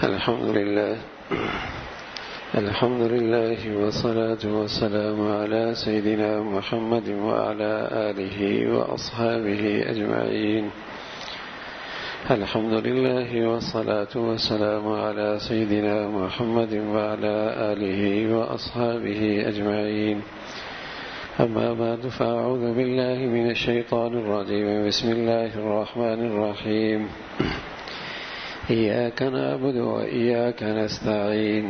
الحمد لله والصلاة والسلام على سيدنا محمد وعلى آله وأصحابه أجمعين. الحمد لله والصلاة والسلام على سيدنا محمد وعلى آله وأصحابه أجمعين. أما بعد فأعوذ بالله من الشيطان الرجيم. بسم الله الرحمن الرحيم. إياك نعبد وإياك نستعين.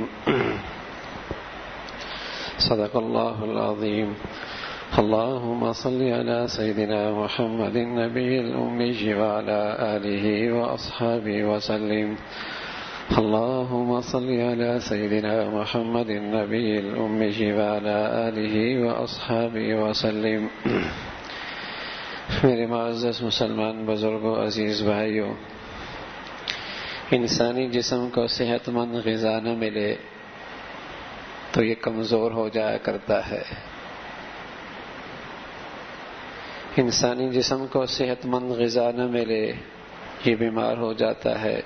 صدق الله العظيم. اللهم صل على سيدنا محمد النبي الأمي وعلى آله وأصحابه وسلم. اللهم صل على سيدنا محمد النبي الأمي وعلى آله وأصحابه وسلم. میرے معزز مسلمان بزرگوں، عزیز بھائیوں، انسانی جسم کو صحت مند غذا نہ ملے تو یہ کمزور ہو جایا کرتا ہے. انسانی جسم کو صحت مند غذا نہ ملے یہ بیمار ہو جاتا ہے،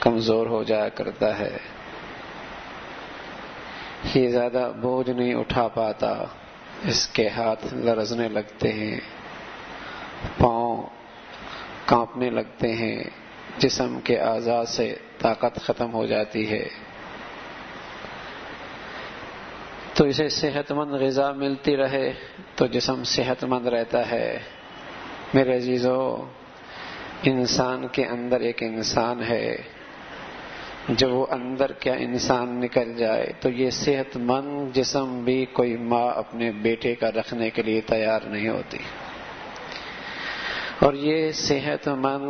کمزور ہو جایا کرتا ہے. یہ زیادہ بوجھ نہیں اٹھا پاتا، اس کے ہاتھ لرزنے لگتے ہیں، پاؤں کانپنے لگتے ہیں، جسم کے اعضاء سے طاقت ختم ہو جاتی ہے. تو اسے صحت مند غذا ملتی رہے تو جسم صحت مند رہتا ہے. میرے عزیزو، انسان کے اندر ایک انسان ہے، جب وہ اندر کیا انسان نکل جائے تو یہ صحت مند جسم بھی کوئی ماں اپنے بیٹے کا رکھنے کے لیے تیار نہیں ہوتی، اور یہ صحت مند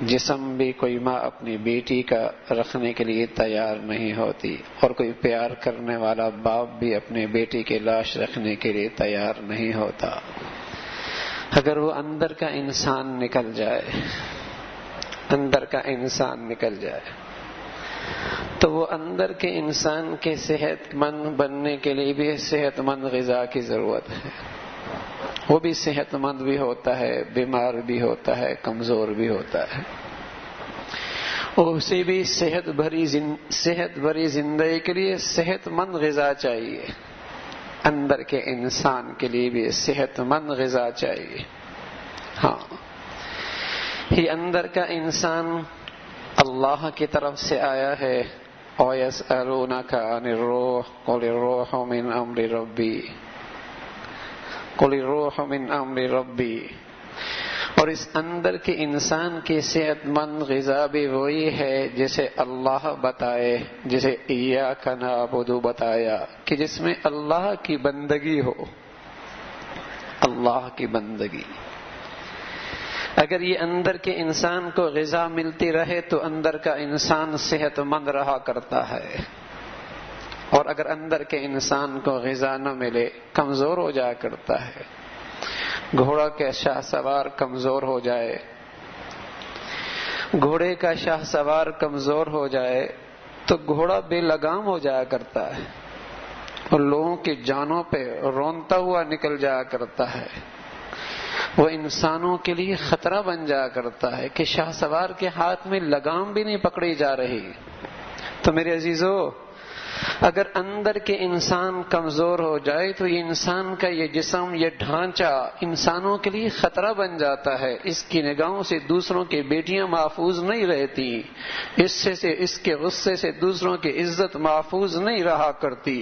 جسم بھی کوئی ماں اپنی بیٹی کا رکھنے کے لیے تیار نہیں ہوتی، اور کوئی پیار کرنے والا باپ بھی اپنے بیٹی کی لاش رکھنے کے لیے تیار نہیں ہوتا. اگر وہ اندر کا انسان نکل جائے، اندر کا انسان نکل جائے تو وہ اندر کے انسان کے صحت مند بننے کے لیے بھی صحت مند غذا کی ضرورت ہے. وہ بھی صحت مند بھی ہوتا ہے، بیمار بھی ہوتا ہے، کمزور بھی ہوتا ہے. اسے بھی صحت بھری زندگی کے لیے صحت مند غذا چاہیے. اندر کے انسان کے لیے بھی صحت مند غذا چاہیے. ہاں، یہ اندر کا انسان اللہ کی طرف سے آیا ہے. وَيَسْأَلُونَكَ عَنِ الرُّوحِ قُلِ الرُّوحُ مِنْ أَمْرِ رَبِّي قُلِ الرُّوحُ مِنْ أَمْرِ رَبِّي. اور اس اندر کے انسان کی صحت مند غذا بھی وہی ہے جسے اللہ بتائے، جسے ایاک نعبد بتایا، کہ جس میں اللہ کی بندگی ہو. اللہ کی بندگی. اگر یہ اندر کے انسان کو غذا ملتی رہے تو اندر کا انسان صحت مند رہا کرتا ہے، اور اگر اندر کے انسان کو غذا نہ ملے کمزور ہو جایا کرتا ہے. گھوڑا کا شاہ سوار کمزور ہو جائے، گھوڑے کا شاہ سوار کمزور ہو جائے تو گھوڑا بے لگام ہو جایا کرتا ہے، اور لوگوں کی جانوں پہ رونتا ہوا نکل جایا کرتا ہے. وہ انسانوں کے لیے خطرہ بن جایا کرتا ہے کہ شاہ سوار کے ہاتھ میں لگام بھی نہیں پکڑی جا رہی. تو میرے عزیزو، اگر اندر کے انسان کمزور ہو جائے تو یہ انسان کا یہ جسم، یہ ڈھانچہ انسانوں کے لیے خطرہ بن جاتا ہے. اس کی نگاہوں سے دوسروں کی بیٹیاں محفوظ نہیں رہتی، اس کے غصے سے دوسروں کی عزت محفوظ نہیں رہا کرتی،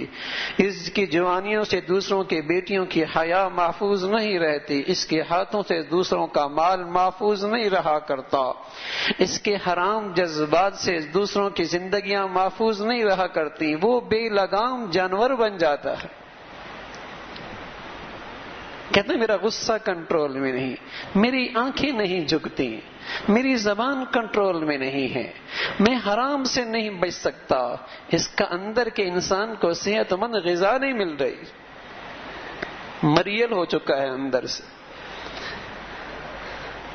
اس کی جوانیوں سے دوسروں کی بیٹیوں کی حیا محفوظ نہیں رہتی، اس کے ہاتھوں سے دوسروں کا مال محفوظ نہیں رہا کرتا، اس کے حرام جذبات سے دوسروں کی زندگیاں محفوظ نہیں رہا کرتی. وہ بے لگام جانور بن جاتا ہے. کہتے ہیں میرا غصہ کنٹرول میں نہیں، میری آنکھیں نہیں جھکتی، میری زبان کنٹرول میں نہیں ہے، میں حرام سے نہیں بچ سکتا. اس کا اندر کے انسان کو صحت مند غذا نہیں مل رہی، مریل ہو چکا ہے اندر سے.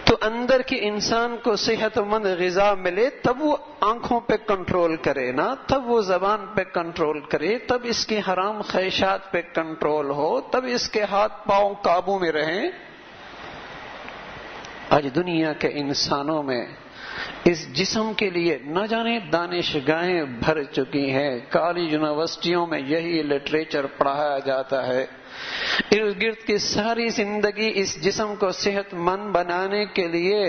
تو اندر کے انسان کو صحت مند غذا ملے تب وہ آنکھوں پہ کنٹرول کرے نا، تب وہ زبان پہ کنٹرول کرے، تب اس کی حرام خواہشات پہ کنٹرول ہو، تب اس کے ہاتھ پاؤں قابو میں رہیں. آج دنیا کے انسانوں میں اس جسم کے لیے نہ جانے دانشگاہیں بھر چکی ہیں، کالج یونیورسٹیوں میں یہی لٹریچر پڑھایا جاتا ہے، ارد گرد کی ساری زندگی اس جسم کو صحت مند بنانے کے لیے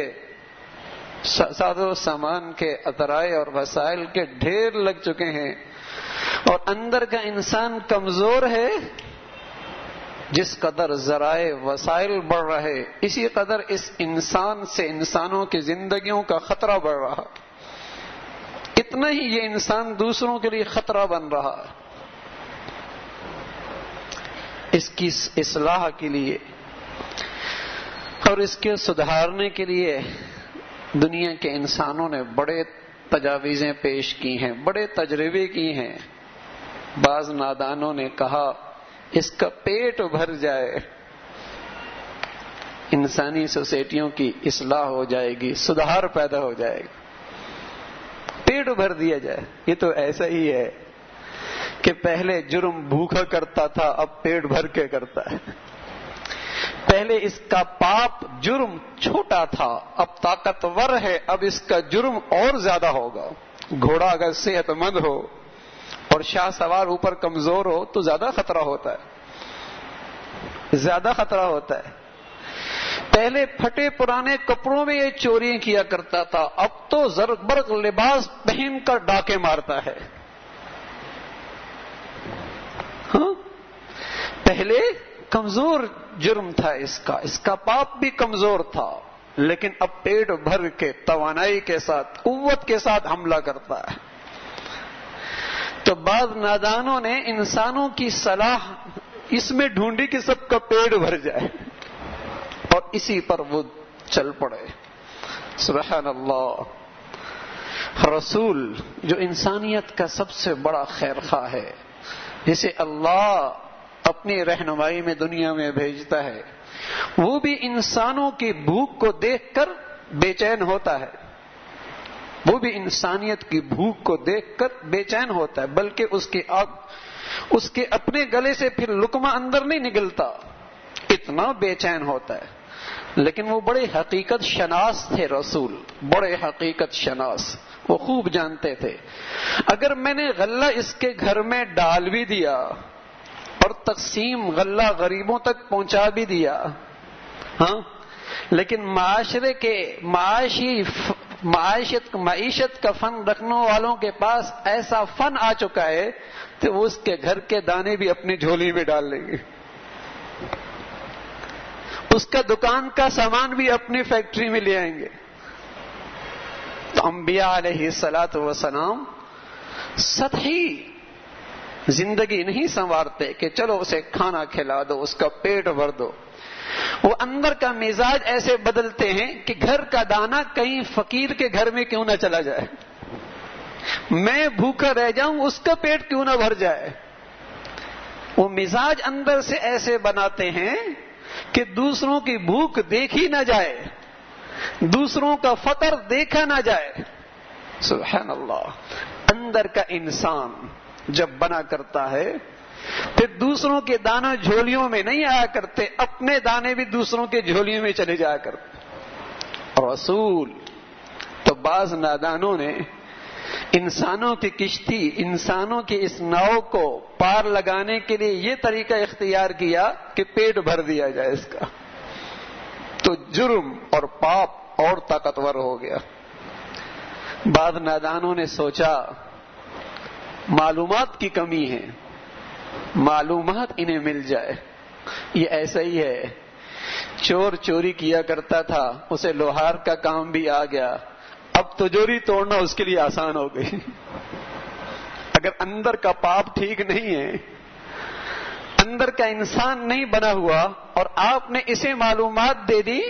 ساز و سامان کے ذرائع اور وسائل کے ڈھیر لگ چکے ہیں، اور اندر کا انسان کمزور ہے۔ جس قدر ذرائع وسائل بڑھ رہے اسی قدر اس انسان سے انسانوں کی زندگیوں کا خطرہ بڑھ رہا، اتنا ہی یہ انسان دوسروں کے لیے خطرہ بن رہا۔ اس کی اصلاح کے لیے اور اس کے سدھارنے کے لیے دنیا کے انسانوں نے بڑے تجاویزیں پیش کی ہیں، بڑے تجربے کی ہیں۔ بعض نادانوں نے کہا اس کا پیٹ بھر جائے، انسانی سوسائٹیوں کی اصلاح ہو جائے گی، سدھار پیدا ہو جائے گا، پیٹ بھر دیا جائے۔ یہ تو ایسا ہی ہے کہ پہلے جرم بھوکا کرتا تھا، اب پیٹ بھر کے کرتا ہے۔ پہلے اس کا پاپ جرم چھوٹا تھا، اب طاقتور ہے، اب اس کا جرم اور زیادہ ہوگا۔ گھوڑا اگر صحت مند ہو اور شاہ سوار اوپر کمزور ہو تو زیادہ خطرہ ہوتا ہے، زیادہ خطرہ ہوتا ہے۔ پہلے پھٹے پرانے کپڑوں میں یہ چوری کیا کرتا تھا، اب تو زرق برق لباس پہن کر ڈاکے مارتا ہے۔ ہاں، پہلے کمزور جرم تھا اس کا پاپ بھی کمزور تھا، لیکن اب پیٹ بھر کے توانائی کے ساتھ قوت کے ساتھ حملہ کرتا ہے۔ تو بعض نادانوں نے انسانوں کی صلاح اس میں ڈھونڈی کہ سب کا پیٹ بھر جائے، اور اسی پر وہ چل پڑے۔ سبحان اللہ۔ رسول جو انسانیت کا سب سے بڑا خیر خواہ ہے، جسے اللہ اپنی رہنمائی میں دنیا میں بھیجتا ہے، وہ بھی انسانوں کی بھوک کو دیکھ کر بے چین ہوتا ہے، وہ بھی انسانیت کی بھوک کو دیکھ کر بے چین ہوتا ہے، بلکہ اس کے اپنے گلے سے پھر لقمہ اندر نہیں نگلتا، اتنا بے چین ہوتا ہے۔ لیکن وہ بڑے حقیقت شناس تھے رسول، بڑے حقیقت شناس، وہ خوب جانتے تھے اگر میں نے غلہ اس کے گھر میں ڈال بھی دیا اور تقسیم غلہ غریبوں تک پہنچا بھی دیا، ہاں، لیکن معاشرے کے معیشت کا فن رکھنے والوں کے پاس ایسا فن آ چکا ہے کہ وہ اس کے گھر کے دانے بھی اپنی جھولی میں ڈال لیں گے، اس کا دکان کا سامان بھی اپنی فیکٹری میں لے آئیں گے۔ تو انبیاء علیہ الصلوۃ والسلام سطحی زندگی نہیں سنوارتے کہ چلو اسے کھانا کھلا دو، اس کا پیٹ بھر دو۔ وہ اندر کا مزاج ایسے بدلتے ہیں کہ گھر کا دانا کہیں فقیر کے گھر میں کیوں نہ چلا جائے، میں بھوکا رہ جاؤں، اس کا پیٹ کیوں نہ بھر جائے۔ وہ مزاج اندر سے ایسے بناتے ہیں کہ دوسروں کی بھوک دیکھی نہ جائے، دوسروں کا فقر دیکھا نہ جائے۔ سبحان اللہ۔ اندر کا انسان جب بنا کرتا ہے پھر دوسروں کے دانا جھولیوں میں نہیں آیا کرتے، اپنے دانے بھی دوسروں کے جھولیوں میں چلے جایا کرتے۔ رسول تو بعض نادانوں نے انسانوں کی کشتی، انسانوں کی اس ناؤ کو پار لگانے کے لیے یہ طریقہ اختیار کیا کہ پیٹ بھر دیا جائے اس کا، تو جرم اور پاپ اور طاقتور ہو گیا۔ بعض نادانوں نے سوچا معلومات کی کمی ہے، معلومات انہیں مل جائے۔ یہ ایسا ہی ہے، چور چوری کیا کرتا تھا، اسے لوہار کا کام بھی آ گیا، اب تجوری توڑنا اس کے لیے آسان ہو گئی۔ اگر اندر کا پاپ ٹھیک نہیں ہے، اندر کا انسان نہیں بنا ہوا، اور آپ نے اسے معلومات دے دی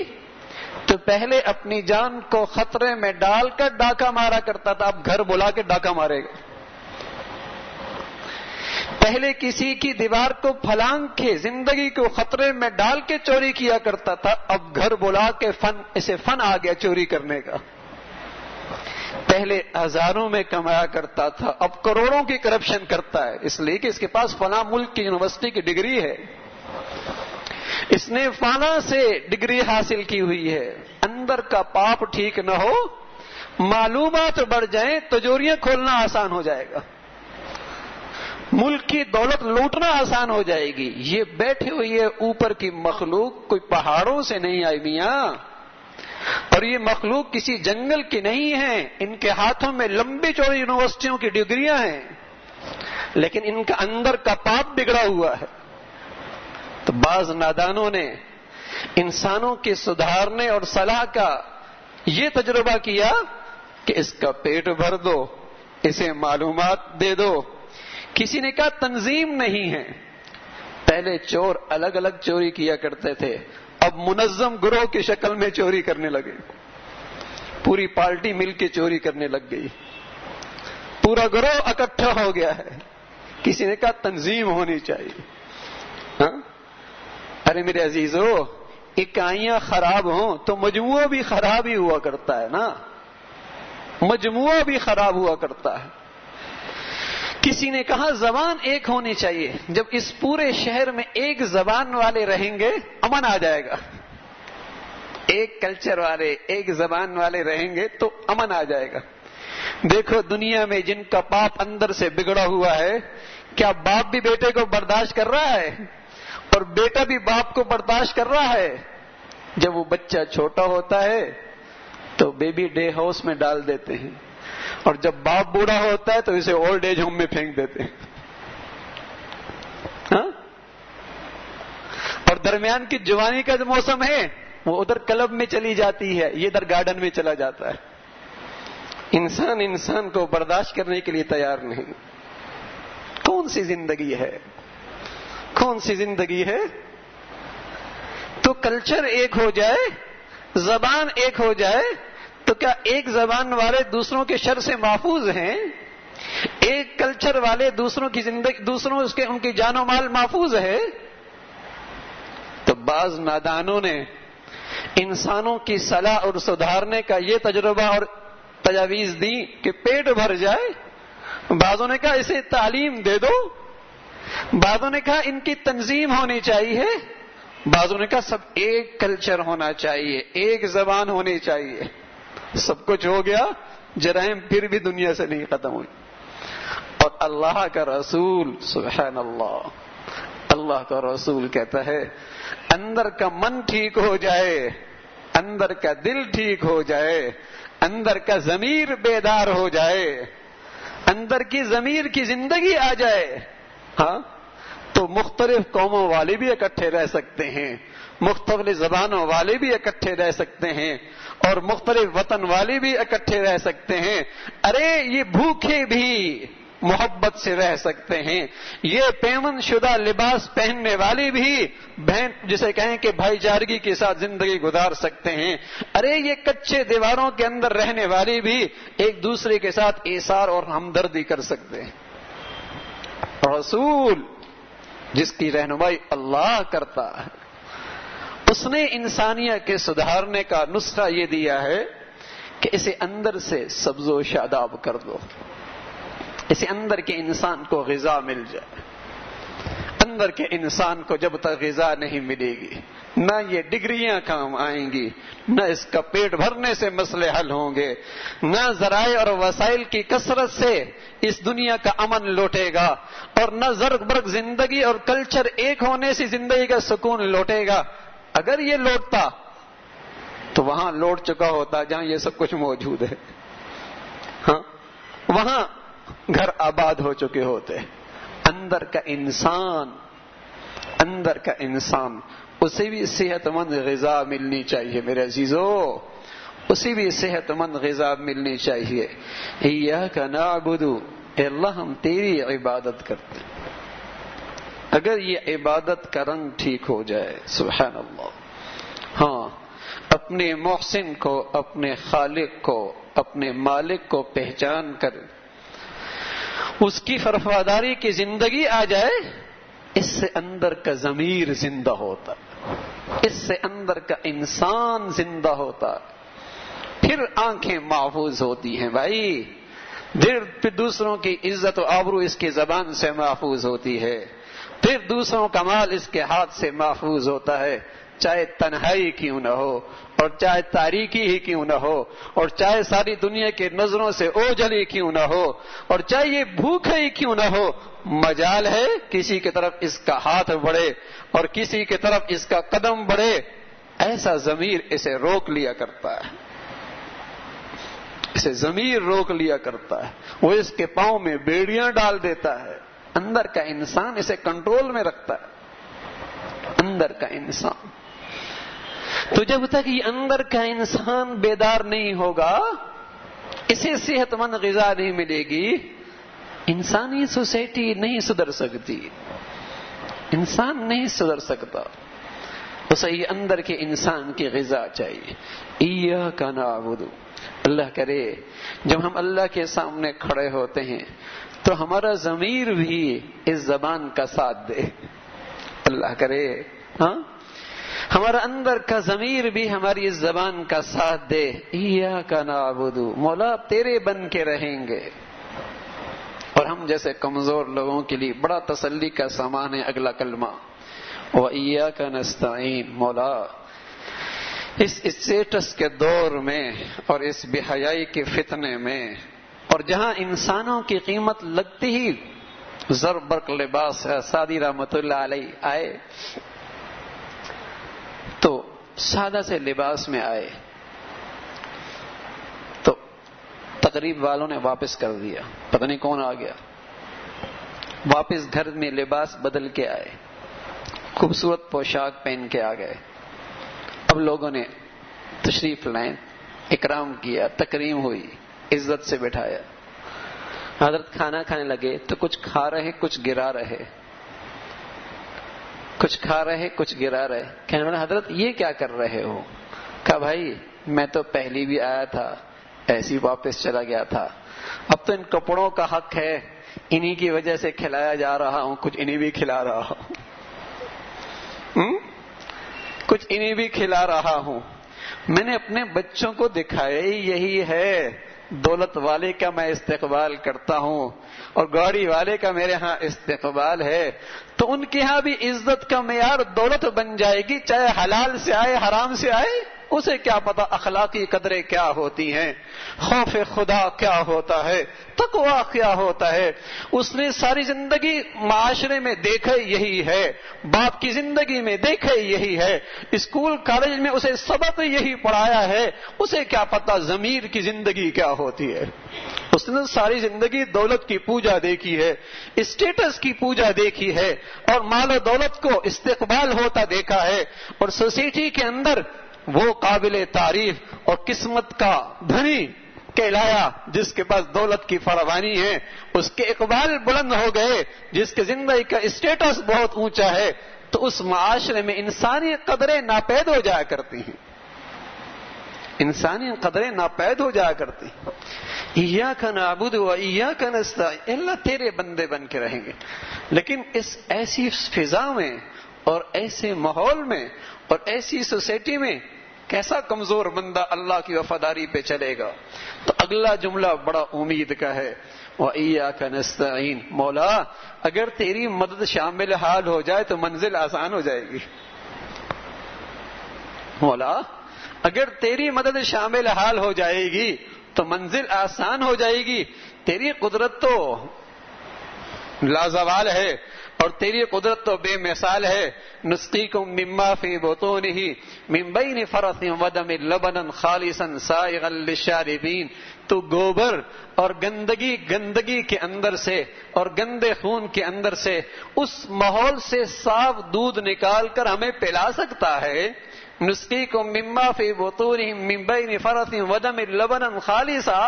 تو پہلے اپنی جان کو خطرے میں ڈال کر ڈاکہ مارا کرتا تھا، اب گھر بلا کے ڈاکہ مارے گا۔ پہلے کسی کی دیوار کو پھلانگ کے زندگی کو خطرے میں ڈال کے چوری کیا کرتا تھا، اب گھر بلا کے اسے فن آ گیا چوری کرنے کا۔ پہلے ہزاروں میں کمایا کرتا تھا، اب کروڑوں کی کرپشن کرتا ہے، اس لیے کہ اس کے پاس فلاں ملک کی یونیورسٹی کی ڈگری ہے، اس نے فلاں سے ڈگری حاصل کی ہوئی ہے۔ اندر کا پاپ ٹھیک نہ ہو، معلومات بڑھ جائیں تجوریاں کھولنا آسان ہو جائے گا، ملک کی دولت لوٹنا آسان ہو جائے گی۔ یہ بیٹھے ہوئی ہے اوپر کی مخلوق کوئی پہاڑوں سے نہیں آئی میاں، اور یہ مخلوق کسی جنگل کی نہیں ہے، ان کے ہاتھوں میں لمبی چوڑی یونیورسٹیوں کی ڈگریاں ہیں، لیکن ان کا اندر کا پاپ بگڑا ہوا ہے۔ تو بعض نادانوں نے انسانوں کے سدھارنے اور صلاح کا یہ تجربہ کیا کہ اس کا پیٹ بھر دو، اسے معلومات دے دو۔ کسی نے کہا تنظیم نہیں ہے، پہلے چور الگ الگ چوری کیا کرتے تھے، اب منظم گروہ کی شکل میں چوری کرنے لگے، پوری پارٹی مل کے چوری کرنے لگ گئی، پورا گروہ اکٹھا ہو گیا ہے۔ کسی نے کہا تنظیم ہونی چاہیے۔ ہاں؟ ارے میرے عزیزو، اکائیاں خراب ہوں تو مجموعہ بھی خراب ہی ہوا کرتا ہے نا، مجموعہ بھی خراب ہوا کرتا ہے۔ کسی نے کہا زبان ایک ہونی چاہیے، جب اس پورے شہر میں ایک زبان والے رہیں گے امن آ جائے گا، ایک کلچر والے ایک زبان والے رہیں گے تو امن آ جائے گا۔ دیکھو دنیا میں جن کا پاپ اندر سے بگڑا ہوا ہے، کیا باپ بھی بیٹے کو برداشت کر رہا ہے اور بیٹا بھی باپ کو برداشت کر رہا ہے؟ جب وہ بچہ چھوٹا ہوتا ہے تو بیبی ڈے ہاؤس میں ڈال دیتے ہیں، اور جب باپ بوڑھا ہوتا ہے تو اسے اولڈ ایج ہوم میں پھینک دیتے ہیں۔ ہاں؟ اور درمیان کی جوانی کا جو موسم ہے وہ ادھر کلب میں چلی جاتی ہے، یہ ادھر گارڈن میں چلا جاتا ہے۔ انسان کو برداشت کرنے کے لیے تیار نہیں۔ کون سی زندگی ہے؟ کون سی زندگی ہے؟ تو کلچر ایک ہو جائے، زبان ایک ہو جائے، تو کیا ایک زبان والے دوسروں کے شر سے محفوظ ہیں؟ ایک کلچر والے دوسروں کی زندگی، ان کی جان و مال محفوظ ہے؟ تو بعض نادانوں نے انسانوں کی صلاح اور سدھارنے کا یہ تجربہ اور تجاویز دی کہ پیٹ بھر جائے۔ بعضوں نے کہا اسے تعلیم دے دو، بعضوں نے کہا ان کی تنظیم ہونی چاہیے، بعضوں نے کہا سب ایک کلچر ہونا چاہیے، ایک زبان ہونی چاہیے۔ سب کچھ ہو گیا، جرائم پھر بھی دنیا سے نہیں ختم ہوئی۔ اور اللہ کا رسول، سبحان اللہ، اللہ کا رسول کہتا ہے اندر کا من ٹھیک ہو جائے، اندر کا دل ٹھیک ہو جائے، اندر کا ضمیر بیدار ہو جائے، اندر کی ضمیر کی زندگی آ جائے، ہاں، تو مختلف قوموں والے بھی اکٹھے رہ سکتے ہیں، مختلف زبانوں والے بھی اکٹھے رہ سکتے ہیں، اور مختلف وطن والے بھی اکٹھے رہ سکتے ہیں۔ ارے یہ بھوکے بھی محبت سے رہ سکتے ہیں، یہ پیمن شدہ لباس پہننے والے بھی بہن جسے کہیں کہ بھائی چارگی کے ساتھ زندگی گزار سکتے ہیں۔ ارے یہ کچے دیواروں کے اندر رہنے والے بھی ایک دوسرے کے ساتھ ایثار اور ہمدردی کر سکتے ہیں۔ رسول جس کی رہنمائی اللہ کرتا ہے، اس نے انسانیت کے سدھارنے کا نسخہ یہ دیا ہے کہ اسے اندر سے سبز و شاداب کر دو، اسے اندر کے انسان کو غذا مل جائے۔ اندر کے انسان کو جب تک غذا نہیں ملے گی، نہ یہ ڈگریاں کام آئیں گی، نہ اس کا پیٹ بھرنے سے مسئلے حل ہوں گے، نہ ذرائع اور وسائل کی کثرت سے اس دنیا کا امن لوٹے گا، اور نہ زرق برق زندگی اور کلچر ایک ہونے سے زندگی کا سکون لوٹے گا۔ اگر یہ لوٹتا تو وہاں لوٹ چکا ہوتا جہاں یہ سب کچھ موجود ہے، ہاں، وہاں گھر آباد ہو چکے ہوتے۔ اندر کا انسان اسے بھی صحت مند غذا ملنی چاہیے میرے عزیزو، اسے بھی صحت مند غذا ملنی چاہیے۔ ایاک نعبد، اے اللہ ہم تیری عبادت کرتے ہیں۔ اگر یہ عبادت کا رنگ ٹھیک ہو جائے، سبحان اللہ، ہاں، اپنے محسن کو، اپنے خالق کو، اپنے مالک کو پہچان کر اس کی فرفاداری کی زندگی آ جائے، اس سے اندر کا ضمیر زندہ ہوتا، اس سے اندر کا انسان زندہ ہوتا، پھر آنکھیں محفوظ ہوتی ہیں بھائی، پھر دوسروں کی عزت و آبرو اس کی زبان سے محفوظ ہوتی ہے، پھر دوسروں کا مال اس کے ہاتھ سے محفوظ ہوتا ہے۔ چاہے تنہائی کیوں نہ ہو اور چاہے تاریکی ہی کیوں نہ ہو اور چاہے ساری دنیا کے نظروں سے اوجھل ہی کیوں نہ ہو اور چاہے یہ بھوکھا ہی کیوں نہ ہو، مجال ہے کسی کی طرف اس کا ہاتھ بڑھے اور کسی کی طرف اس کا قدم بڑھے، ایسا ضمیر اسے روک لیا کرتا ہے، اسے ضمیر روک لیا کرتا ہے، وہ اس کے پاؤں میں بیڑیاں ڈال دیتا ہے۔ اندر کا انسان اسے کنٹرول میں رکھتا ہے، اندر کا انسان۔ تو جب تک یہ اندر کا انسان بیدار نہیں ہوگا، اسے صحت مند غذا نہیں ملے گی، انسانی سوسائٹی نہیں سدھر سکتی، انسان نہیں سدھر سکتا۔ اسے یہ اندر کے انسان کی غذا چاہیے۔ ایاک نعبد، اللہ کرے جب ہم اللہ کے سامنے کھڑے ہوتے ہیں تو ہمارا ضمیر بھی اس زبان کا ساتھ دے، اللہ کرے ہاں ہمارا اندر کا ضمیر بھی ہماری اس زبان کا ساتھ دے۔ ایاک نعبد، مولا تیرے بن کے رہیں گے۔ اور ہم جیسے کمزور لوگوں کے لیے بڑا تسلی کا سامان ہے اگلا کلمہ، وَإِيَّاكَ نَسْتَعِينُ۔ مولا اس اسٹیٹس کے دور میں اور اس بے حیائی کے فتنے میں، اور جہاں انسانوں کی قیمت لگتی ہی زر برق لباس سعدی رحمت اللہ علیہ آئے تو سادہ سے لباس میں آئے تو تقریب والوں نے واپس کر دیا، پتہ نہیں کون آ گیا، واپس گھر میں لباس بدل کے آئے، خوبصورت پوشاک پہن کے آ گئے۔ اب لوگوں نے تشریف لائیں، اکرام کیا، تکریم ہوئی، عزت سے بٹھایا۔ حضرت کھانا کھانے لگے تو کچھ کھا رہے کچھ گرا رہے، کچھ کھا رہے کچھ گرا رہے۔ کہنے والا حضرت یہ کیا کر رہے ہو؟ کہا بھائی میں تو پہلی بھی آیا تھا ایسی واپس چلا گیا تھا، اب تو ان کپڑوں کا حق ہے، انہی کی وجہ سے کھلایا جا رہا ہوں، کچھ انہی بھی کھلا رہا ہوں، کچھ انہیں بھی کھلا رہا ہوں۔ میں نے اپنے بچوں کو دکھایا یہی ہے، دولت والے کا میں استقبال کرتا ہوں اور گاڑی والے کا میرے ہاں استقبال ہے، تو ان کے ہاں بھی عزت کا معیار دولت بن جائے گی، چاہے حلال سے آئے حرام سے آئے، اسے کیا پتا اخلاقی قدریں کیا ہوتی ہیں، خوف خدا کیا ہوتا ہے، تقوی کیا ہوتا ہے۔ اس نے ساری زندگی معاشرے میں دیکھا یہی ہے، باپ کی زندگی میں دیکھا یہی ہے، اسکول کالج میں اسے سبق یہی پڑھایا ہے، اسے کیا پتا ضمیر کی زندگی کیا ہوتی ہے۔ اس نے ساری زندگی دولت کی پوجا دیکھی ہے، اسٹیٹس کی پوجا دیکھی ہے اور مال و دولت کو استقبال ہوتا دیکھا ہے، اور سوسائٹی کے اندر وہ قابل تعریف اور قسمت کا دھنی کہلایا جس کے پاس دولت کی فراوانی ہے، اس کے اقبال بلند ہو گئے، جس کے زندگی کا اسٹیٹس بہت اونچا ہے، تو اس معاشرے میں انسانی قدریں ناپید ہو جایا کرتی ہیں، انسانی قدریں ناپید ہو جایا کرتی ہیں۔ ایاک نعبد و ایاک نستعین، اللہ تیرے بندے بن کے رہیں گے۔ لیکن اس ایسی فضا میں اور ایسے ماحول میں اور ایسی سوسائٹی میں کیسا کمزور بندہ اللہ کی وفاداری پہ چلے گا؟ تو اگلا جملہ بڑا امید کا ہے، وَإِيَّاكَ نَسْتَعِينُ۔ مولا اگر تیری مدد شامل حال ہو جائے تو منزل آسان ہو جائے گی، مولا اگر تیری مدد شامل حال ہو جائے گی تو منزل آسان ہو جائے گی۔ تیری قدرت تو لازوال ہے اور تیری قدرت تو بے مثال ہے۔ نسقیکم مما فی بطونہ من بین فرث ودم لبنا خالصا سائغا للشاربین۔ تو گوبر اور گندگی کے اندر سے اور گندے خون کے اندر سے اس ماحول سے صاف دودھ نکال کر ہمیں پلا سکتا ہے۔ نسقیکم مما فی بطونہ من بین فرث ودم لبنا خالصا،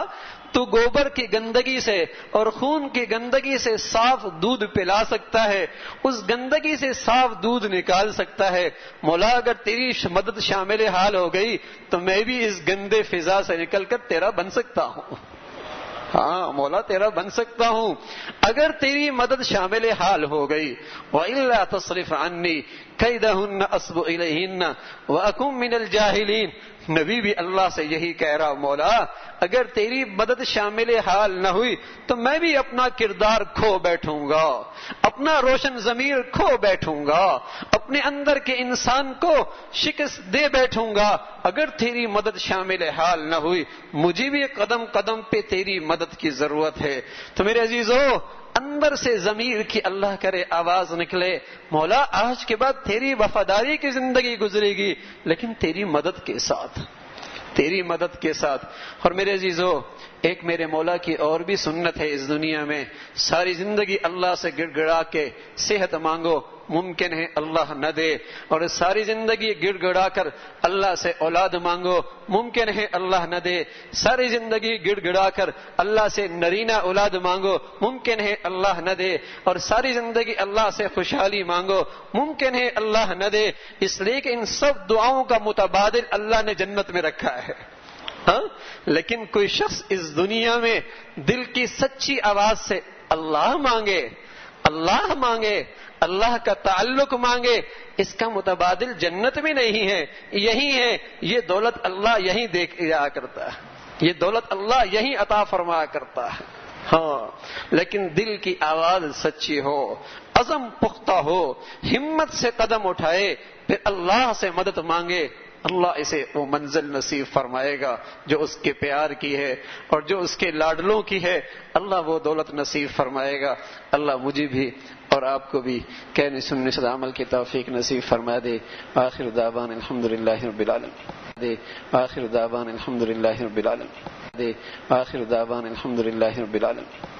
تو گوبر کی گندگی سے اور خون کی گندگی سے صاف دودھ پلا سکتا ہے، اس گندگی سے صاف دودھ نکال سکتا ہے۔ مولا اگر تیری مدد شامل حال ہو گئی تو میں بھی اس گندے فضا سے نکل کر تیرا بن سکتا ہوں۔ ہاں مولا تیرا بن سکتا ہوں اگر تیری مدد شامل حال ہو گئی۔ وَإِلَّا تَصْرِفْ عَنِّي کیدہن اصب الیہن واکن من الجاہلین. نبی بھی اللہ سے یہی کہہ رہا، مولا اگر تیری مدد شامل حال نہ ہوئی تو میں بھی اپنا کردار کھو بیٹھوں گا، اپنا روشن ضمیر کھو بیٹھوں گا، اپنے اندر کے انسان کو شکست دے بیٹھوں گا. اگر تیری مدد شامل حال نہ ہوئی مجھے بھی قدم قدم پہ تیری مدد کی ضرورت ہے. تو میرے عزیزو، اندر سے ضمیر کی اللہ کرے آواز نکلے، مولا آج کے بعد تیری وفاداری کی زندگی گزرے گی لیکن تیری مدد کے ساتھ، تیری مدد کے ساتھ. اور میرے عزیزو، ایک میرے مولا کی اور بھی سنت ہے اس دنیا میں، ساری زندگی اللہ سے گڑ گڑا کے صحت مانگو، ممکن ہے اللہ نہ دے، اور ساری زندگی گڑ گڑا کر اللہ سے اولاد مانگو، ممکن ہے اللہ نہ دے. ساری زندگی گڑ گڑا کر اللہ سے نرینہ اولاد مانگو، ممکن ہے اللہ نہ دے. اور ساری زندگی اللہ سے خوشحالی مانگو، ممکن ہے اللہ نہ دے. اس لیے کہ ان سب دعاؤں کا متبادل اللہ نے جنت میں رکھا ہے. ہاں، لیکن کوئی شخص اس دنیا میں دل کی سچی آواز سے اللہ مانگے، اللہ مانگے، اللہ کا تعلق مانگے، اس کا متبادل جنت میں نہیں ہے، یہی ہے. یہ دولت اللہ یہیں دے دیا کرتا ہے، یہ دولت اللہ یہیں عطا فرمایا کرتا ہے. ہاں، لیکن دل کی آواز سچی ہو، عزم پختہ ہو، ہمت سے قدم اٹھائے، پھر اللہ سے مدد مانگے، اللہ اسے وہ منزل نصیب فرمائے گا جو اس کے پیار کی ہے اور جو اس کے لاڈلوں کی ہے. اللہ وہ دولت نصیب فرمائے گا. اللہ مجھے بھی اور آپ کو بھی کہنے سننے سے عمل کی توفیق نصیب فرما دے. آخر دعوان الحمدللہ رب العالمین. آخر دعوان الحمدللہ رب العالمین. آخر دعوان الحمدللہ رب العالمین.